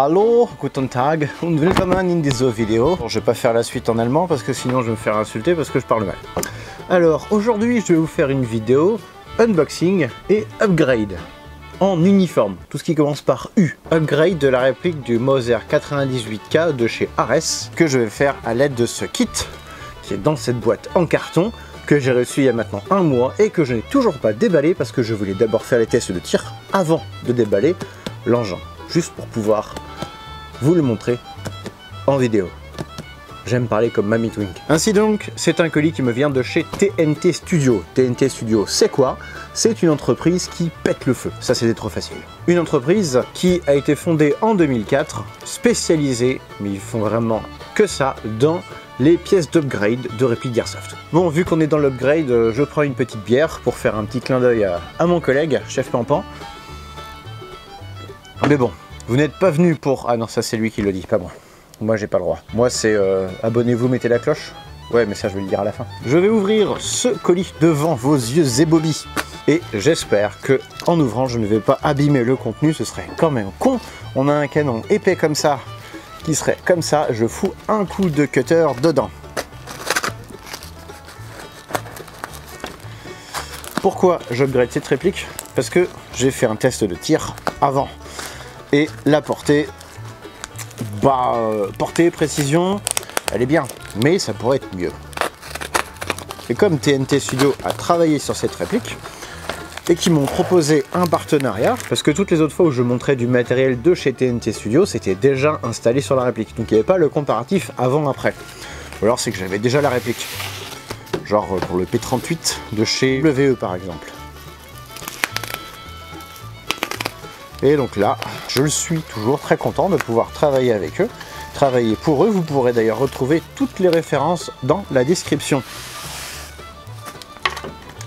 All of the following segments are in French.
Hallo, guten Tag und willkommen in dieser vidéo. Je vais pas faire la suite en allemand parce que sinon je vais me faire insulter parce que je parle mal. Alors aujourd'hui je vais vous faire une vidéo unboxing et upgrade en uniforme. Tout ce qui commence par U. Upgrade de la réplique du Moser 98K de chez Ares que je vais faire à l'aide de ce kit qui est dans cette boîte en carton que j'ai reçu il y a maintenant un mois et que je n'ai toujours pas déballé parce que je voulais d'abord faire les tests de tir avant de déballer l'engin. Juste pour pouvoir vous le montrer en vidéo. J'aime parler comme Mamie Twink. Ainsi donc, c'est un colis qui me vient de chez TNT Studio. TNT Studio, c'est quoi? C'est une entreprise qui pète le feu. Ça, c'était trop facile. Une entreprise qui a été fondée en 2004, spécialisée, mais ils font vraiment que ça, dans les pièces d'upgrade de répliques d'Airsoft. Bon, vu qu'on est dans l'upgrade, je prends une petite bière pour faire un petit clin d'œil à mon collègue, Chef Pampan. Mais bon, vous n'êtes pas venu pour... Ah non, ça c'est lui qui le dit, pas moi. Moi j'ai pas le droit. Moi c'est abonnez-vous, mettez la cloche. Ouais, mais ça je vais le dire à la fin. Je vais ouvrir ce colis devant vos yeux ébobis. Et j'espère que en ouvrant, je ne vais pas abîmer le contenu. Ce serait quand même con. On a un canon épais comme ça, qui serait comme ça. Je fous un coup de cutter dedans. Pourquoi j'upgrade cette réplique? Parce que j'ai fait un test de tir avant. Et la portée, portée, précision, elle est bien, mais ça pourrait être mieux. Et comme TNT Studio a travaillé sur cette réplique, et qui m'ont proposé un partenariat, parce que toutes les autres fois où je montrais du matériel de chez TNT Studio, c'était déjà installé sur la réplique. Donc il n'y avait pas le comparatif avant-après. Ou alors c'est que j'avais déjà la réplique. Genre pour le P38 de chez WE par exemple. Et donc là, je suis toujours très content de pouvoir travailler avec eux, travailler pour eux. Vous pourrez d'ailleurs retrouver toutes les références dans la description.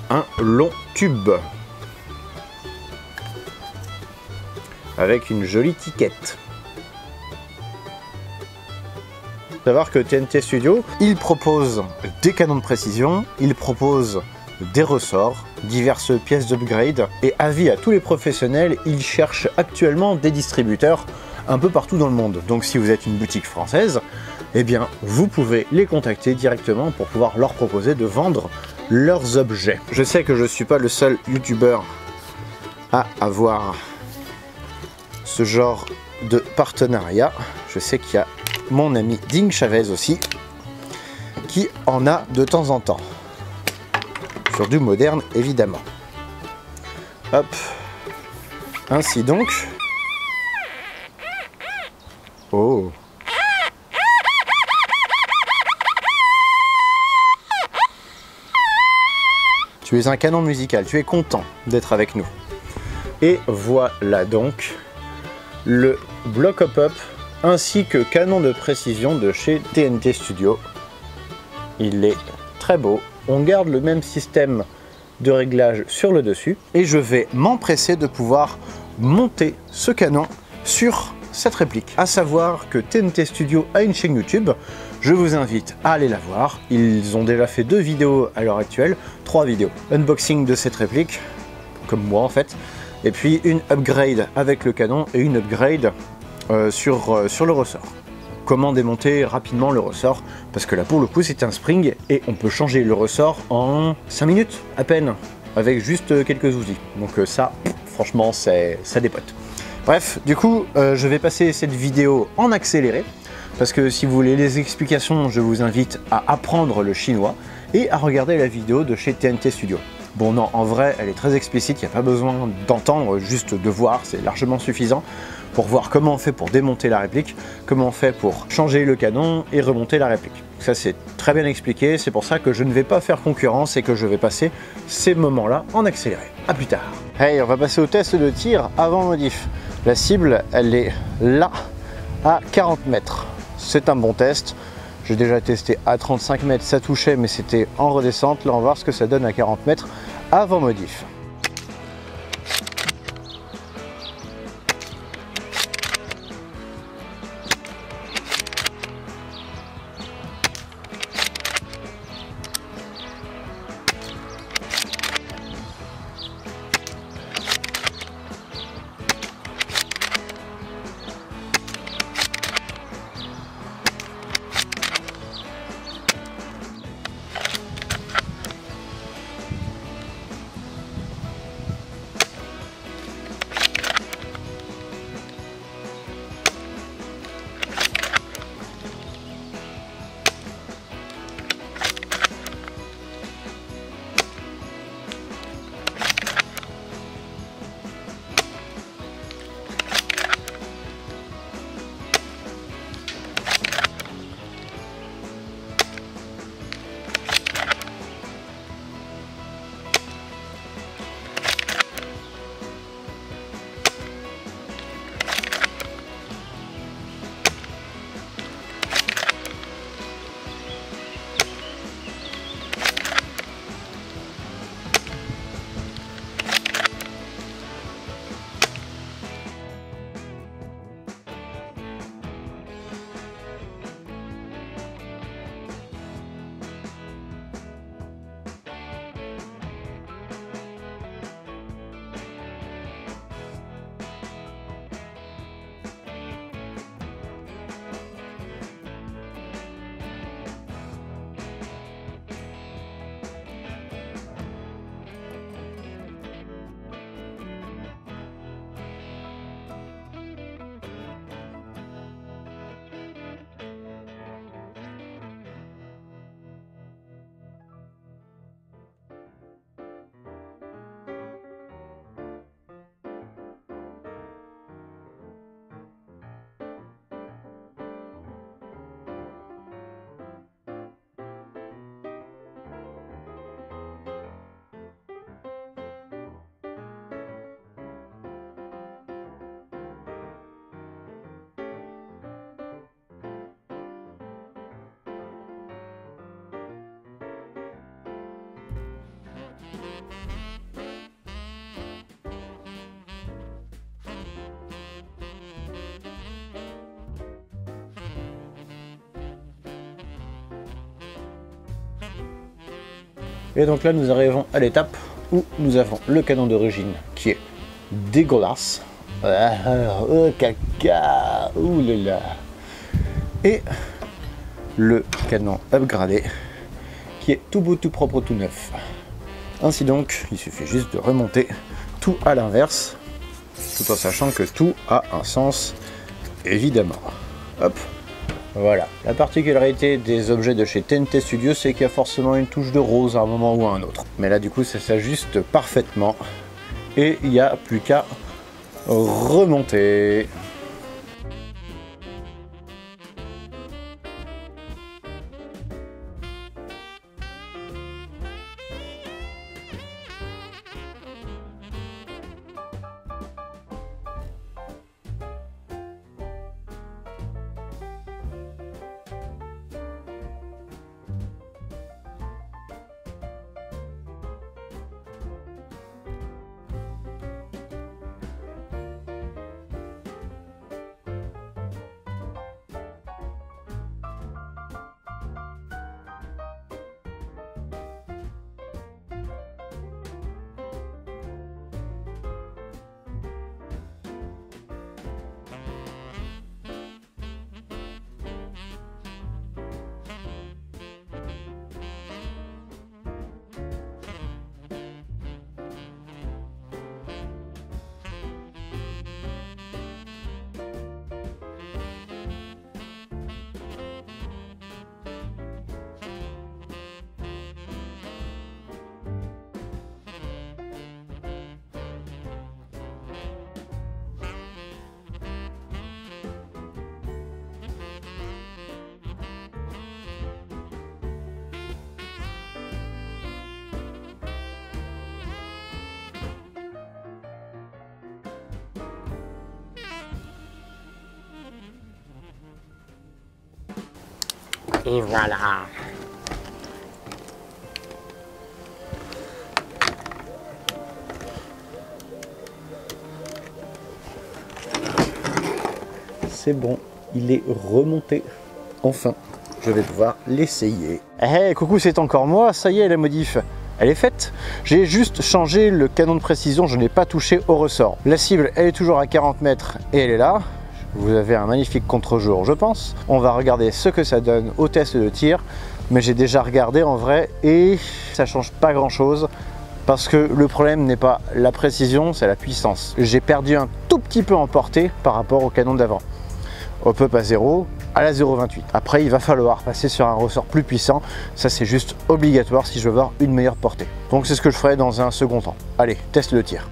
Un long tube avec une jolie étiquette. Faut savoir que TNT Studio, il propose des canons de précision, il propose des ressorts, diverses pièces d'upgrade, et avis à tous les professionnels, ils cherchent actuellement des distributeurs un peu partout dans le monde. Donc si vous êtes une boutique française, eh bien vous pouvez les contacter directement pour pouvoir leur proposer de vendre leurs objets. Je sais que je ne suis pas le seul youtubeur à avoir ce genre de partenariat. Je sais qu'il y a mon ami Ding Chavez aussi qui en a de temps en temps. Sur du moderne évidemment. Hop. Ainsi donc. Oh. Tu es un canon musical, tu es content d'être avec nous. Et voilà donc le bloc hop-up ainsi que canon de précision de chez TNT Studio. Il est très beau. On garde le même système de réglage sur le dessus et je vais m'empresser de pouvoir monter ce canon sur cette réplique. À savoir que TNT Studio a une chaîne YouTube, je vous invite à aller la voir. Ils ont déjà fait 2 vidéos à l'heure actuelle, 3 vidéos. Unboxing de cette réplique, comme moi en fait, et puis une upgrade avec le canon et une upgrade sur le ressort. Comment démonter rapidement le ressort, parce que là pour le coup c'est un spring et on peut changer le ressort en 5 minutes à peine avec juste quelques outils. Donc ça franchement ça dépote. Bref, du coup je vais passer cette vidéo en accéléré parce que si vous voulez les explications, je vous invite à apprendre le chinois et à regarder la vidéo de chez TNT Studio. Bon non, en vrai elle est très explicite, il n'y a pas besoin d'entendre, juste de voir, c'est largement suffisant pour voir comment on fait pour démonter la réplique, comment on fait pour changer le canon et remonter la réplique. Ça c'est très bien expliqué, c'est pour ça que je ne vais pas faire concurrence et que je vais passer ces moments-là en accéléré. A plus tard. Hey, on va passer au test de tir avant modif. La cible, elle est là, à 40 mètres. C'est un bon test. J'ai déjà testé à 35 mètres, ça touchait, mais c'était en redescente. Là, on va voir ce que ça donne à 40 mètres avant modif. Et donc là nous arrivons à l'étape où nous avons le canon d'origine qui est dégueulasse. Oh caca, oulala. Et le canon upgradé qui est tout beau, tout propre, tout neuf. Ainsi donc, il suffit juste de remonter tout à l'inverse, tout en sachant que tout a un sens, évidemment. Hop, voilà. La particularité des objets de chez TNT Studio, c'est qu'il y a forcément une touche de rose à un moment ou à un autre. Mais là, du coup, ça s'ajuste parfaitement et il n'y a plus qu'à remonter. Et voilà. C'est bon, il est remonté. Enfin, je vais pouvoir l'essayer. Hey, coucou, c'est encore moi. Ça y est, la modif, elle est faite. J'ai juste changé le canon de précision, je n'ai pas touché au ressort. La cible, elle est toujours à 40 mètres et elle est là. Vous avez un magnifique contre-jour, je pense. On va regarder ce que ça donne au test de tir. Mais j'ai déjà regardé en vrai et ça change pas grand-chose. Parce que le problème n'est pas la précision, c'est la puissance. J'ai perdu un tout petit peu en portée par rapport au canon d'avant. Au pop à 0, à la 0,28. Après, il va falloir passer sur un ressort plus puissant. Ça, c'est juste obligatoire si je veux avoir une meilleure portée. Donc, c'est ce que je ferai dans un second temps. Allez, test de tir.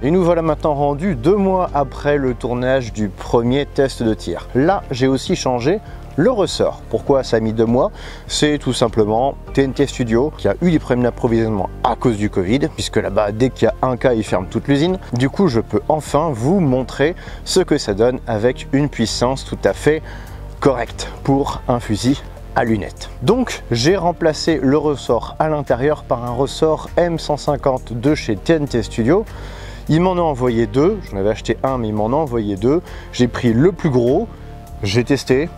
Et nous voilà maintenant rendus 2 mois après le tournage du premier test de tir. Là, j'ai aussi changé le ressort. Pourquoi ça a mis 2 mois? C'est tout simplement TNT Studio qui a eu des problèmes d'approvisionnement à cause du Covid, puisque là-bas, dès qu'il y a un cas, ils ferment toute l'usine. Du coup, je peux enfin vous montrer ce que ça donne avec une puissance tout à fait correcte pour un fusil à lunettes. Donc j'ai remplacé le ressort à l'intérieur par un ressort M150 de chez TNT Studio. Ils m'en ont envoyé 2, j'en avais acheté un mais ils m'en ont envoyé 2. J'ai pris le plus gros, j'ai testé,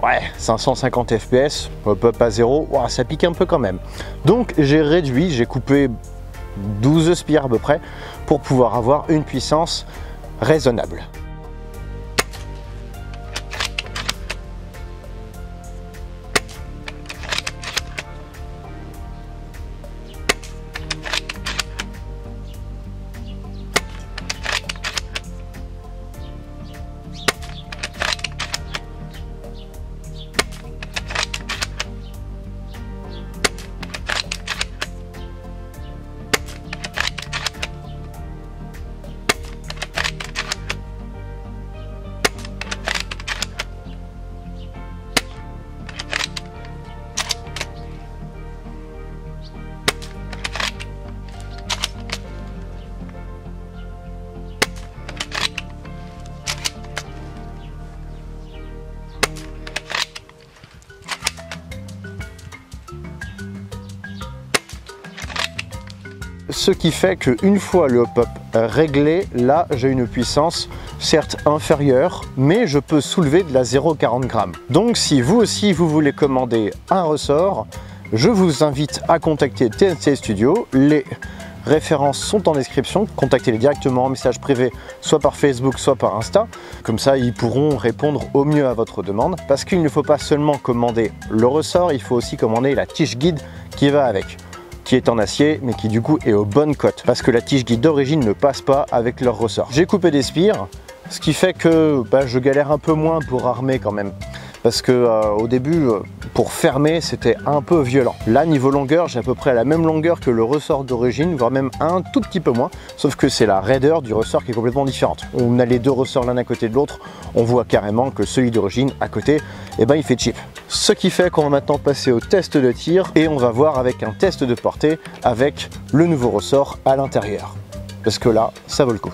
ouais 550 fps, hop à 0, ouais, ça pique un peu quand même. Donc j'ai réduit, j'ai coupé 12 spires à peu près pour pouvoir avoir une puissance raisonnable. ce qui fait qu'une fois le hop-up réglé, là j'ai une puissance certes inférieure, mais je peux soulever de la 0,40 grammes. Donc si vous aussi vous voulez commander un ressort, je vous invite à contacter TNC Studio. Les références sont en description, contactez-les directement en message privé, soit par Facebook, soit par Insta. Comme ça, ils pourront répondre au mieux à votre demande. Parce qu'il ne faut pas seulement commander le ressort, il faut aussi commander la tige guide qui va avec, qui est en acier, mais qui du coup est aux bonnes cotes. Parce que la tige guide d'origine ne passe pas avec leur ressort. J'ai coupé des spires, ce qui fait que je galère un peu moins pour armer quand même. Parce que au début, pour fermer, c'était un peu violent. Là, niveau longueur, j'ai à peu près la même longueur que le ressort d'origine, voire même un tout petit peu moins. Sauf que c'est la raideur du ressort qui est complètement différente. On a les deux ressorts l'un à côté de l'autre, on voit carrément que celui d'origine à côté, eh ben, il fait cheap. Ce qui fait qu'on va maintenant passer au test de tir et on va voir avec un test de portée avec le nouveau ressort à l'intérieur. Parce que là, ça vaut le coup.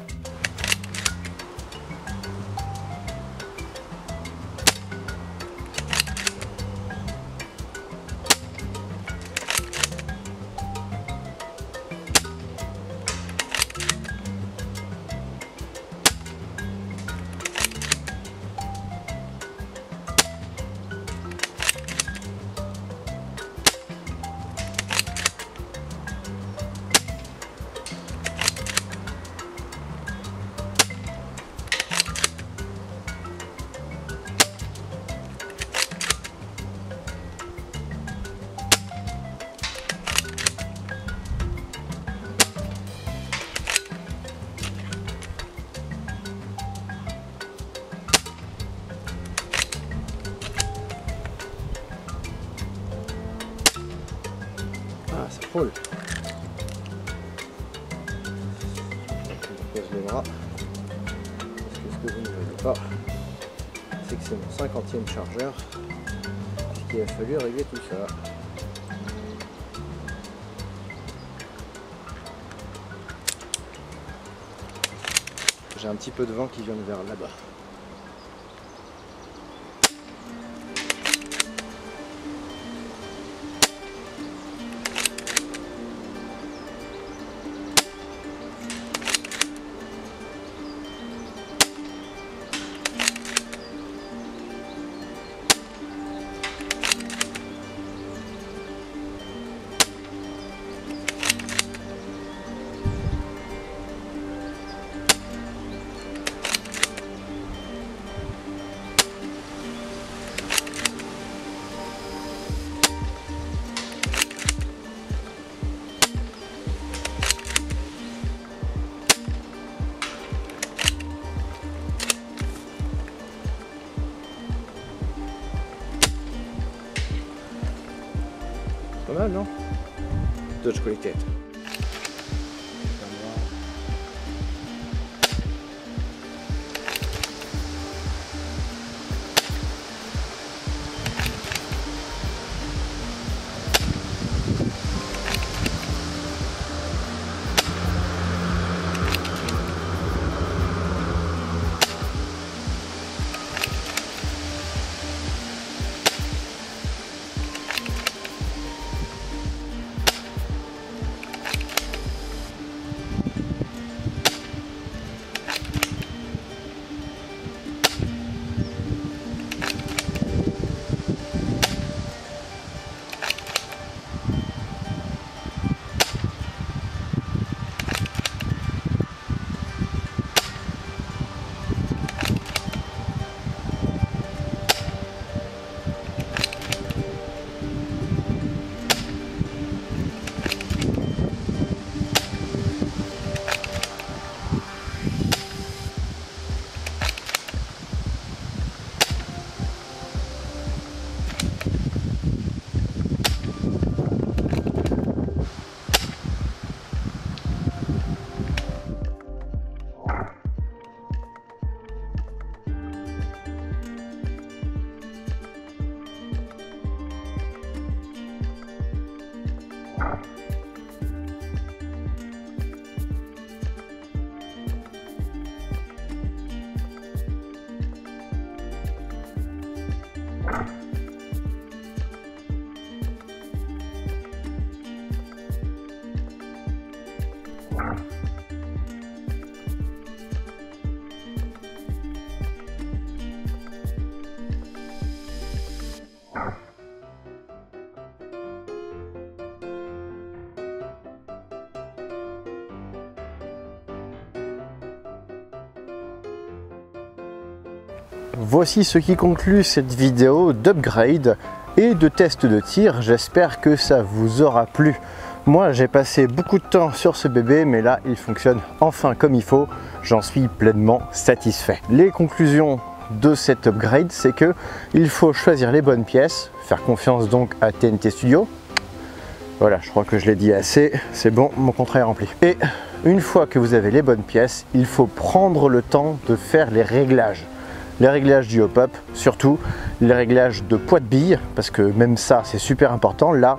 Ah, ça frôle. Je pose les bras. Parce que ce que vous ne voyez pas, c'est que c'est mon 50e chargeur. Il a fallu régler tout ça. J'ai un petit peu de vent qui vient vers là-bas. Pas mal, non? Dodge Qualitate. Voici ce qui conclut cette vidéo d'upgrade et de test de tir. J'espère que ça vous aura plu. Moi j'ai passé beaucoup de temps sur ce bébé, mais là il fonctionne enfin comme il faut. J'en suis pleinement satisfait. Les conclusions de cet upgrade, c'est que il faut choisir les bonnes pièces, faire confiance donc à TNT Studio. Voilà, je crois que je l'ai dit assez, c'est bon, mon contrat est rempli. Et une fois que vous avez les bonnes pièces, il faut prendre le temps de faire les réglages. Les réglages du hop-up, surtout les réglages de poids de bille, parce que même ça c'est super important. Là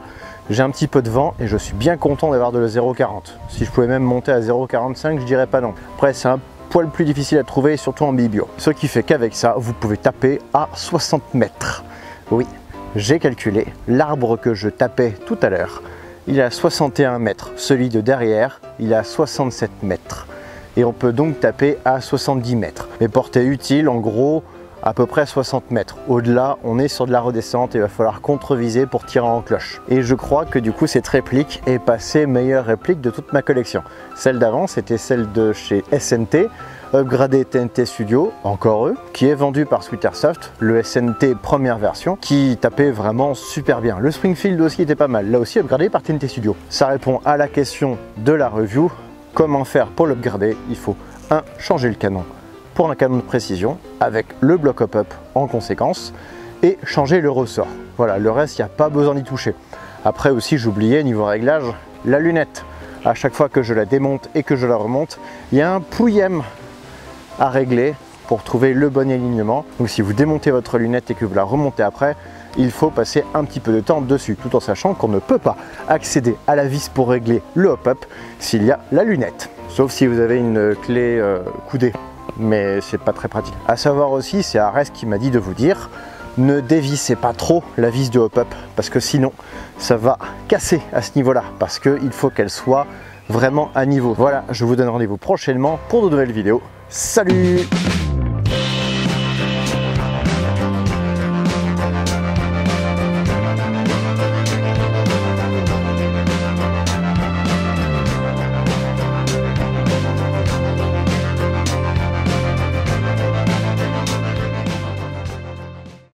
j'ai un petit peu de vent et je suis bien content d'avoir de la 0,40. Si je pouvais même monter à 0,45, je dirais pas non. Après c'est un poil plus difficile à trouver, surtout en bibio. Ce qui fait qu'avec ça vous pouvez taper à 60 mètres. Oui, j'ai calculé, l'arbre que je tapais tout à l'heure, il est à 61 mètres. Celui de derrière, il est à 67 mètres. Et on peut donc taper à 70 mètres. Mais portée utile, en gros, à peu près 60 mètres. Au-delà, on est sur de la redescente et il va falloir contre-viser pour tirer en cloche. Et je crois que du coup, cette réplique est passée meilleure réplique de toute ma collection. Celle d'avant, c'était celle de chez SNT, upgradé TNT Studio, encore eux, qui est vendu par Sweatersoft, le SNT première version, qui tapait vraiment super bien. Le Springfield aussi était pas mal, là aussi upgradé par TNT Studio. Ça répond à la question de la review. Comment faire pour l'upgrader? Il faut 1. Changer le canon pour un canon de précision avec le bloc hop-up en conséquence et changer le ressort. Voilà, le reste, il n'y a pas besoin d'y toucher. Après aussi, j'oubliais niveau réglage, la lunette. À chaque fois que je la démonte et que je la remonte, il y a un pouillème à régler pour trouver le bon alignement. Donc si vous démontez votre lunette et que vous la remontez après, il faut passer un petit peu de temps dessus, tout en sachant qu'on ne peut pas accéder à la vis pour régler le hop-up s'il y a la lunette. Sauf si vous avez une clé coudée, mais c'est pas très pratique. À savoir aussi, c'est Ares qui m'a dit de vous dire, ne dévissez pas trop la vis de hop-up, parce que sinon ça va casser à ce niveau-là, parce qu'il faut qu'elle soit vraiment à niveau. Voilà, je vous donne rendez-vous prochainement pour de nouvelles vidéos. Salut!